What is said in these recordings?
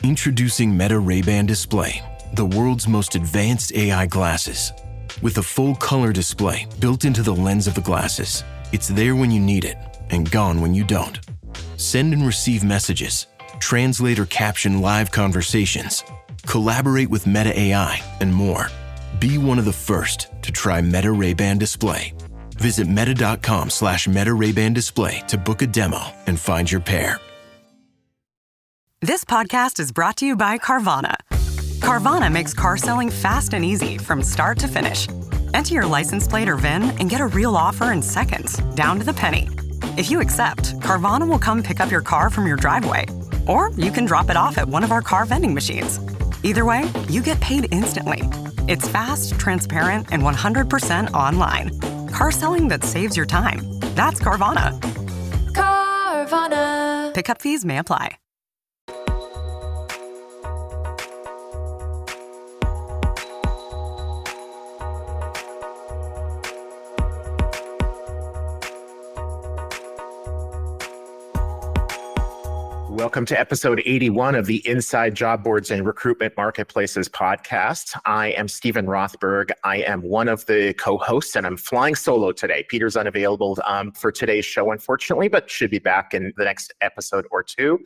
Introducing Meta Ray-Ban Display, the world's most advanced AI glasses. With a full color display built into the lens of the glasses, it's there when you need it and gone when you don't. Send and receive messages, translate or caption live conversations, collaborate with Meta AI, and more. Be one of the first to try Meta Ray-Ban Display. Visit meta.com/Meta Ray-Ban Display to book a demo and find your pair. This podcast is brought to you by Carvana. Carvana makes car selling fast and easy from start to finish. Enter your license plate or VIN and get a real offer in seconds, down to the penny. If you accept, Carvana will come pick up your car from your driveway. Or you can drop it off at one of our car vending machines. Either way, you get paid instantly. It's fast, transparent, and 100% online. Car selling that saves your time. That's Carvana. Carvana. Pickup fees may apply. Welcome to episode 81 of the Inside Job Boards and Recruitment Marketplaces podcast. I am Stephen Rothberg. I am one of the co-hosts, and I'm flying solo today. Peter's unavailable for today's show, unfortunately, but should be back in the next episode or two.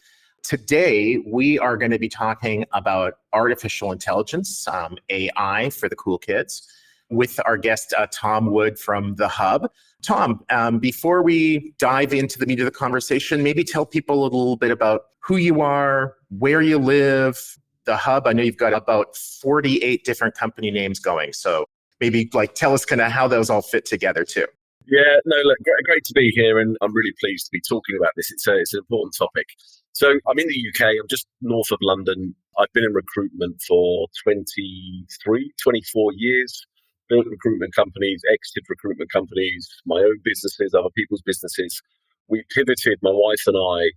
Today, we are going to be talking about artificial intelligence, AI for the cool kids, with our guest, Tom Wood from The Hub. Tom, before we dive into the meat of the conversation, maybe tell people a little bit about who you are, where you live, The Hub. I know you've got about 48 different company names going. So maybe tell us kind of how those all fit together too. Yeah, no, look, great to be here. And I'm really pleased to be talking about this. It's an important topic. So I'm in the UK. I'm just north of London. I've been in recruitment for 24 years. Built recruitment companies, exited recruitment companies, my own businesses, other people's businesses. We pivoted, my wife and I,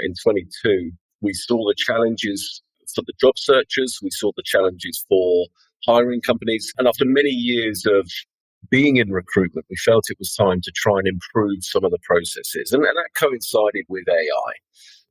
in 22. We saw the challenges for the job searchers. We saw the challenges for hiring companies. And after many years of being in recruitment, we felt it was time to try and improve some of the processes. And that coincided with AI.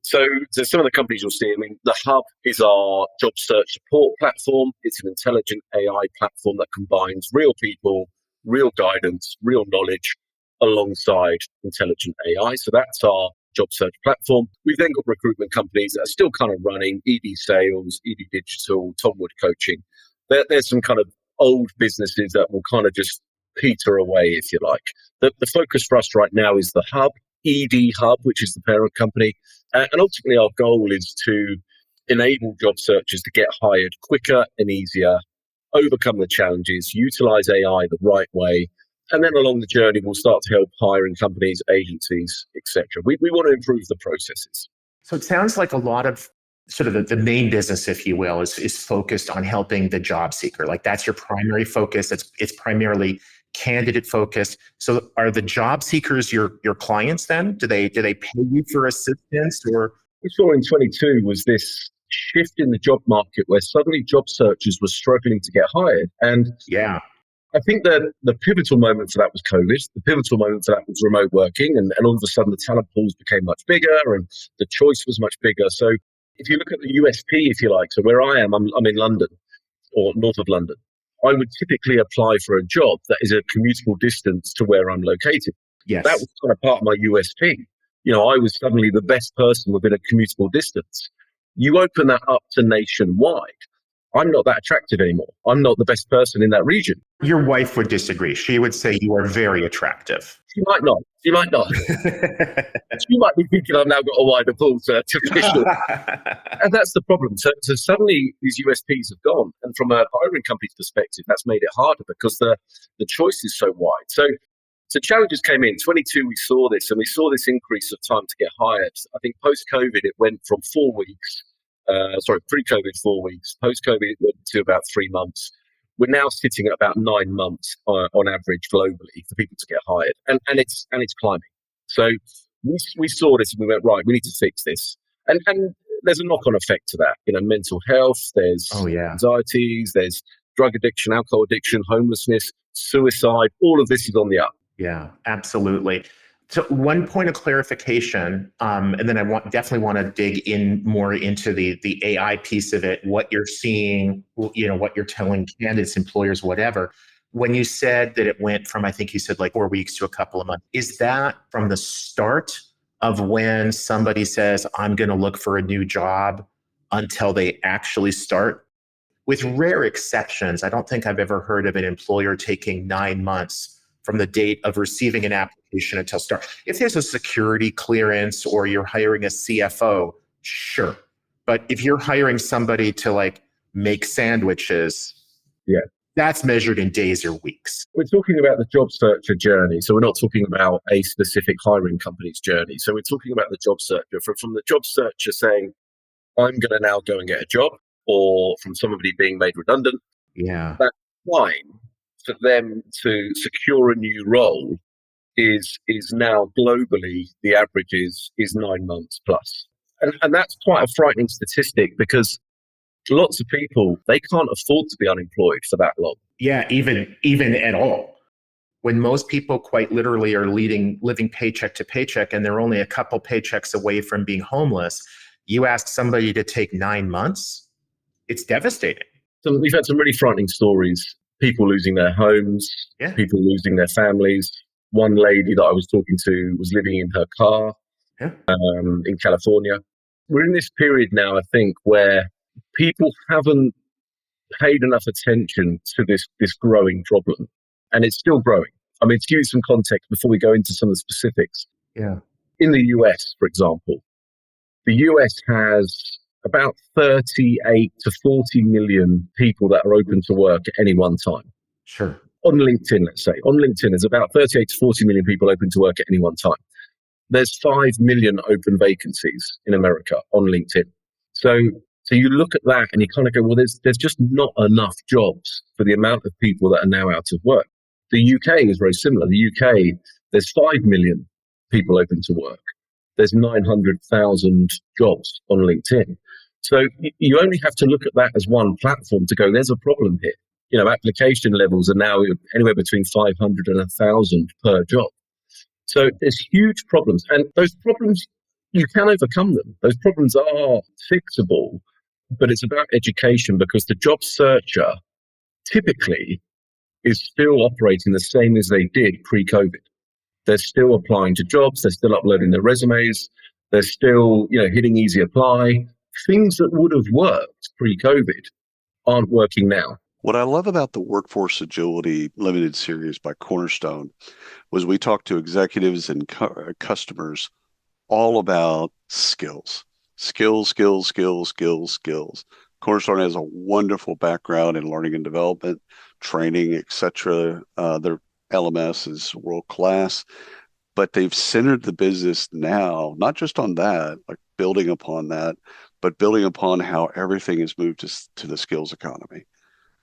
So some of the companies you'll see, The Hub is our job search support platform. It's an intelligent AI platform that combines real people, real guidance, real knowledge alongside intelligent AI. So that's our job search platform. We've then got recruitment companies that are still kind of running ED Sales, ED Digital, Tom Wood Coaching. There's some kind of old businesses that will kind of just peter away, if you like. The focus for us right now is The Hub, ED Hub, which is the parent company. And ultimately, our goal is to enable job searchers to get hired quicker and easier, overcome the challenges, utilize AI the right way. And then along the journey, we'll start to help hiring companies, agencies, etc. We want to improve the processes. So it sounds like a lot of sort of the main business, if you will, is focused on helping the job seeker. That's your primary focus. It's primarily candidate focused. So are the job seekers your clients then? Do they pay you for assistance? Or we saw in 22 was this shift in the job market where suddenly job searchers were struggling to get hired. And yeah, I think that the pivotal moment for that was COVID. The pivotal moment for that was remote working. And all of a sudden the talent pools became much bigger and the choice was much bigger. So if you look at the USP, if you like, so where I am, I'm in London or north of London. I would typically apply for a job that is a commutable distance to where I'm located. Yes. That was kind of part of my USP. I was suddenly the best person within a commutable distance. You open that up to nationwide. I'm not that attractive anymore. I'm not the best person in that region. Your wife would disagree. She would say you are very attractive. She might not. She might be thinking I've now got a wider pool to fish with. And that's the problem. So suddenly these USPs have gone. And from a hiring company's perspective, that's made it harder because the choice is so wide. So challenges came in. 22, we saw this, and we saw this increase of time to get hired. I think post-COVID, it went from 4 weeks. Pre-COVID 4 weeks. Post-COVID, it went to about 3 months. We're now sitting at about 9 months on average globally for people to get hired, and it's climbing. So we saw this and we went, right, we need to fix this. And there's a knock-on effect to that. Mental health. There's anxieties. There's drug addiction, alcohol addiction, homelessness, suicide. All of this is on the up. Yeah, absolutely. So one point of clarification, and then definitely want to dig in more into the AI piece of it, what you're seeing, what you're telling candidates, employers, whatever. When you said that it went from, I think you said like 4 weeks to a couple of months, is that from the start of when somebody says, I'm going to look for a new job until they actually start? With rare exceptions, I don't think I've ever heard of an employer taking 9 months from the date of receiving an application until start. If there's a security clearance or you're hiring a CFO, sure. But if you're hiring somebody to like make sandwiches, Yeah. that's measured in days or weeks. We're talking about the job searcher journey. So we're not talking about a specific hiring company's journey. So we're talking about the job searcher. From the job searcher saying, I'm going to now go and get a job, or from somebody being made redundant. Yeah. That time for them to secure a new role is now globally, the average is 9 months plus. And that's quite a frightening statistic, because lots of people, they can't afford to be unemployed for that long. Yeah, even at all. When most people quite literally are living paycheck to paycheck, and they're only a couple paychecks away from being homeless, you ask somebody to take 9 months, it's devastating. So we've had some really frightening stories. People losing their homes, people losing their families. One lady that I was talking to was living in her car in California. We're in this period now, I think, where people haven't paid enough attention to this growing problem. And it's still growing. I mean, to give you some context before we go into some of the specifics. Yeah. In the US, for example, the US has about 38 to 40 million people that are open to work at any one time. Sure. On LinkedIn, let's say. On LinkedIn, there's about 38 to 40 million people open to work at any one time. There's 5 million open vacancies in America on LinkedIn. So you look at that and you kind of go, well, there's just not enough jobs for the amount of people that are now out of work. The UK is very similar. The UK, there's 5 million people open to work. There's 900,000 jobs on LinkedIn. So you only have to look at that as one platform to go, there's a problem here. Application levels are now anywhere between 500 and 1,000 per job. So there's huge problems. And those problems, you can overcome them. Those problems are fixable, but it's about education, because the job searcher typically is still operating the same as they did pre-COVID. They're still applying to jobs. They're still uploading their resumes. They're still, hitting easy apply. Things that would have worked pre-COVID aren't working now. What I love about the Workforce Agility Limited Series by Cornerstone was we talked to executives and customers all about skills. Skills. Cornerstone has a wonderful background in learning and development, training, etc. Their LMS is world class, but they've centered the business now, not just on that, like building upon that, but building upon how everything is moved to the skills economy.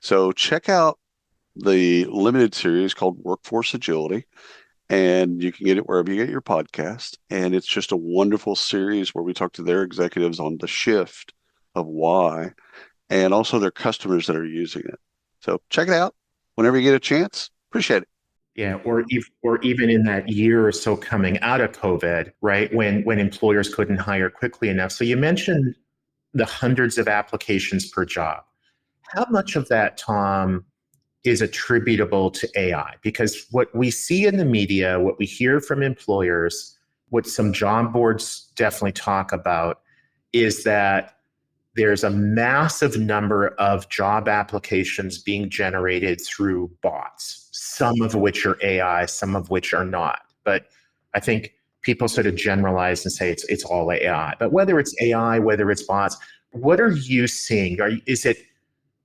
So check out the limited series called Workforce Agility, and you can get it wherever you get your podcast. And it's just a wonderful series where we talk to their executives on the shift of why, and also their customers that are using it. So check it out whenever you get a chance. Appreciate it. Yeah, or even in that year or so coming out of COVID, right, when employers couldn't hire quickly enough. So you mentioned the hundreds of applications per job. How much of that, Tom, is attributable to AI? Because what we see in the media, what we hear from employers, what some job boards definitely talk about is that there's a massive number of job applications being generated through bots, some of which are AI, some of which are not. But I think people sort of generalize and say it's all AI. But whether it's AI, whether it's bots, what are you seeing? Is it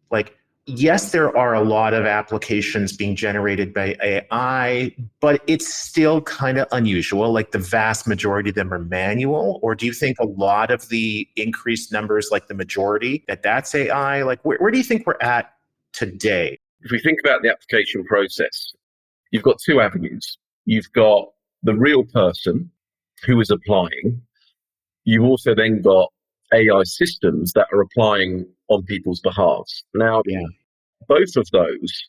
like, yes, there are a lot of applications being generated by AI, but it's still kind of unusual. Like the vast majority of them are manual, or do you think a lot of the increased numbers, like the majority, that's AI? Like where do you think we're at today? If we think about the application process, you've got two avenues. You've got the real person who is applying. You've also then got AI systems that are applying on people's behalves. Now, both of those,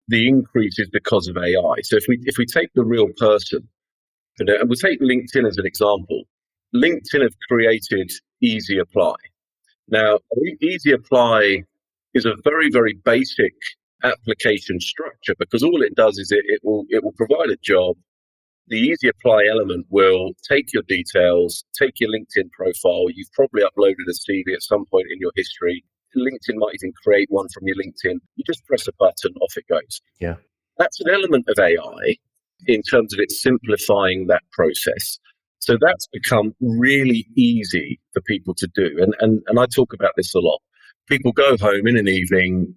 the increase is because of AI. So if we take the real person, And we'll take LinkedIn as an example. LinkedIn have created Easy Apply. Now, Easy Apply is a very, very basic application structure because all it does is it will provide a job. The Easy Apply element will take your details, take your LinkedIn profile. You've probably uploaded a CV at some point in your history. LinkedIn might even create one from your LinkedIn. You just press a button, off it goes. Yeah. That's an element of AI in terms of it simplifying that process. So that's become really easy for people to do. And I talk about this a lot. People go home in an evening,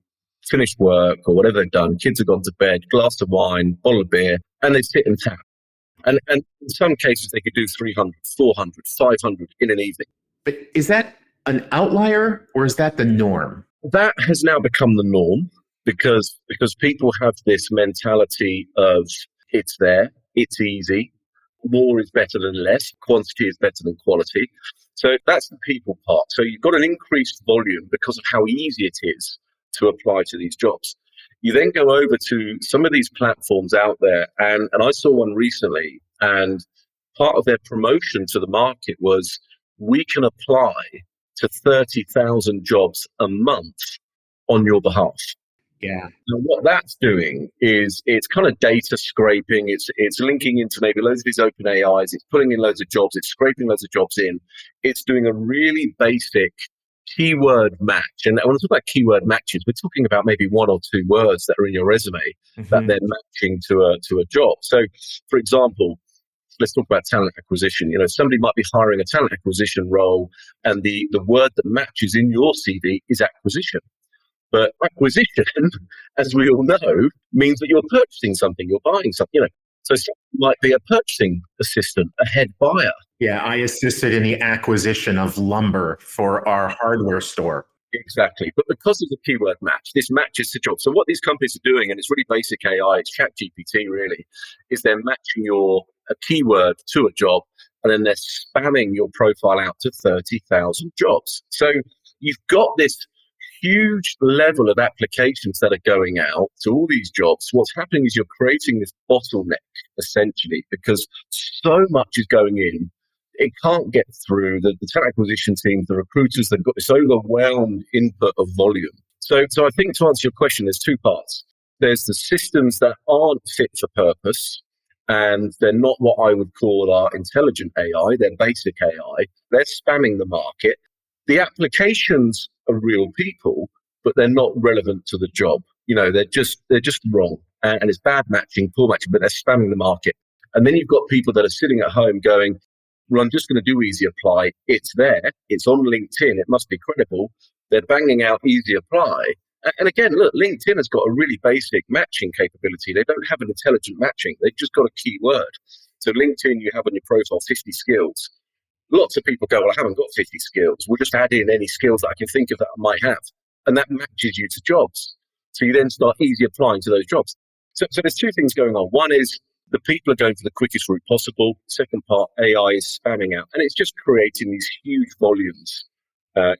finish work or whatever they've done, kids have gone to bed, glass of wine, bottle of beer, and they sit and tap. And in some cases, they could do 300, 400, 500 in an evening. But is that an outlier or is that the norm? That has now become the norm because people have this mentality of it's there, it's easy, more is better than less, quantity is better than quality. So that's the people part. So you've got an increased volume because of how easy it is to apply to these jobs. You then go over to some of these platforms out there, and I saw one recently, and part of their promotion to the market was we can apply to 30,000 jobs a month on your behalf. Yeah. Now, what that's doing is it's kind of data scraping. It's linking into maybe loads of these open AIs. It's putting in loads of jobs. It's scraping loads of jobs in. It's doing a really basic keyword match. And when I talk about keyword matches, we're talking about maybe one or two words that are in your resume that they're matching to a job. So, for example, let's talk about talent acquisition. You know, somebody might be hiring a talent acquisition role, and the word that matches in your CV is acquisition. But acquisition, as we all know, means that you're purchasing something, you're buying something, you know. So somebody might be a purchasing assistant, a head buyer. Yeah, I assisted in the acquisition of lumber for our hardware store. Exactly. But because of the keyword match, this matches the job. So what these companies are doing, and it's really basic AI, it's ChatGPT really, is they're matching a keyword to a job, and then they're spamming your profile out to 30,000 jobs. So you've got this huge level of applications that are going out to all these jobs. What's happening is you're creating this bottleneck, essentially, because so much is going in. It can't get through. The talent acquisition teams, the recruiters, they've got this overwhelmed input of volume. So I think to answer your question, there's two parts. There's the systems that aren't fit for purpose, and they're not what I would call our intelligent AI. They're basic AI. They're spamming the market. The applications are real people, but they're not relevant to the job. You know, they're just wrong. And it's bad matching, poor matching, but they're spamming the market. And then you've got people that are sitting at home going, well, I'm just going to do Easy Apply. It's there. It's on LinkedIn. It must be credible. They're banging out Easy Apply. And again, look, LinkedIn has got a really basic matching capability. They don't have an intelligent matching. They've just got a keyword. So LinkedIn, you have on your profile 50 skills. Lots of people go, well, I haven't got 50 skills. We'll just add in any skills that I can think of that I might have. And that matches you to jobs. So you then start easy applying to those jobs. So there's two things going on. One is the people are going for the quickest route possible. Second part, AI is spamming out. And it's just creating these huge volumes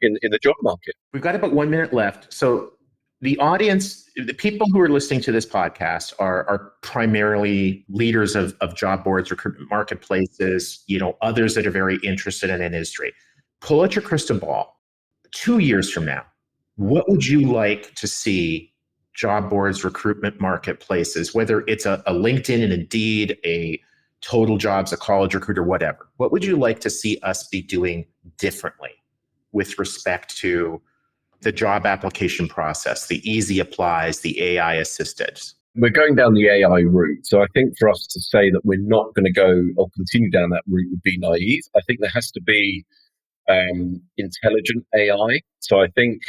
in the job market. We've got about 1 minute left. So the audience, the people who are listening to this podcast are primarily leaders of job boards, recruitment marketplaces, you know, others that are very interested in an industry. Pull out your crystal ball. 2 years from now, what would you like to see job boards, recruitment marketplaces, whether it's a LinkedIn and Indeed, a Total Jobs, a College Recruiter, whatever? What would you like to see us be doing differently with respect to the job application process, the easy applies, the AI assisted? We're going down the AI route. So I think for us to say that we're not going to go or continue down that route would be naive. I think there has to be intelligent AI. So I think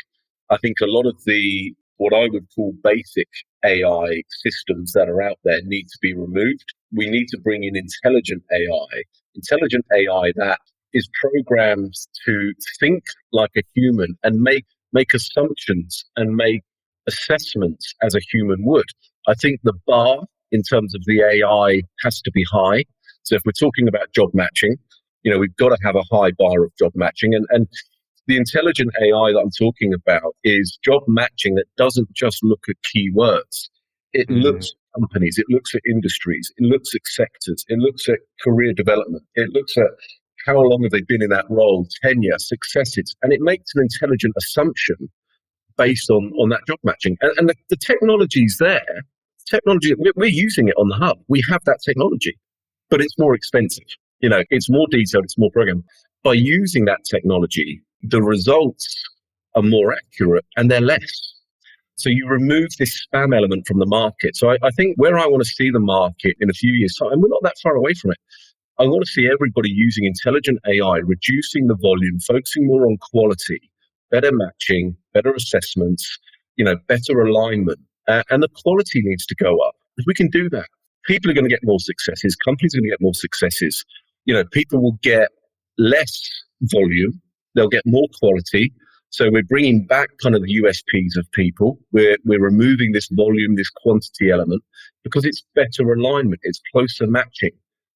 a lot of the what I would call basic AI systems that are out there need to be removed. We need to bring in intelligent AI that is programmed to think like a human and make assumptions and make assessments as a human would. I think the bar in terms of the AI has to be high. So if we're talking about job matching, you know, we've got to have a high bar of job matching. And the intelligent AI that I'm talking about is job matching that doesn't just look at keywords. It looks companies, it looks at industries, it looks at sectors, it looks at career development, it looks at how long have they been in that role, tenure, successes, and it makes an intelligent assumption based on that job matching. And the technology's there. Technology, we're using it on the hub. We have that technology, but it's more expensive. It's more detailed, it's more programmed. By using that technology, the results are more accurate and they're less. So you remove this spam element from the market. So I think where I want to see the market in a few years' time, and we're not that far away from it, I want to see everybody using intelligent AI, reducing the volume, focusing more on quality, better matching, better assessments, better alignment. And the quality needs to go up. If we can do that, people are going to get more successes. Companies are going to get more successes. People will get less volume. They'll get more quality. So we're bringing back kind of the USPs of people. We're removing this volume, this quantity element, because it's better alignment. It's closer matching.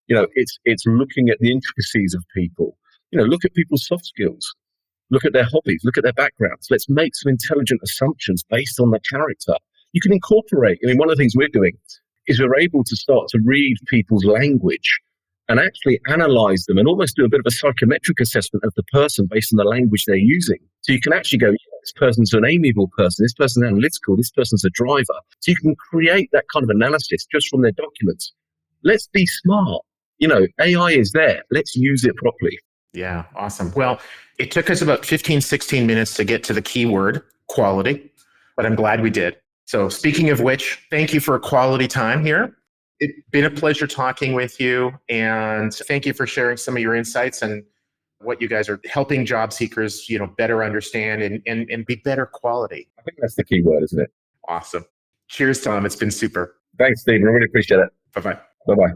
It's looking at the intricacies of people. Look at people's soft skills. Look at their hobbies. Look at their backgrounds. Let's make some intelligent assumptions based on their character. You can incorporate. One of the things we're doing is we're able to start to read people's language and actually analyze them and almost do a bit of a psychometric assessment of the person based on the language they're using. So you can actually go, this person's an amiable person, this person's analytical, this person's a driver. So you can create that kind of analysis just from their documents. Let's be smart. AI is there. Let's use it properly. Yeah, awesome. Well, it took us about 15, 16 minutes to get to the keyword quality, but I'm glad we did. So speaking of which, thank you for a quality time here. It's been a pleasure talking with you, and thank you for sharing some of your insights and what you guys are helping job seekers, better understand and be better quality. I think that's the key word, isn't it? Awesome. Cheers, Tom. It's been super. Thanks, Stephen. I really appreciate it. Bye-bye. Bye-bye.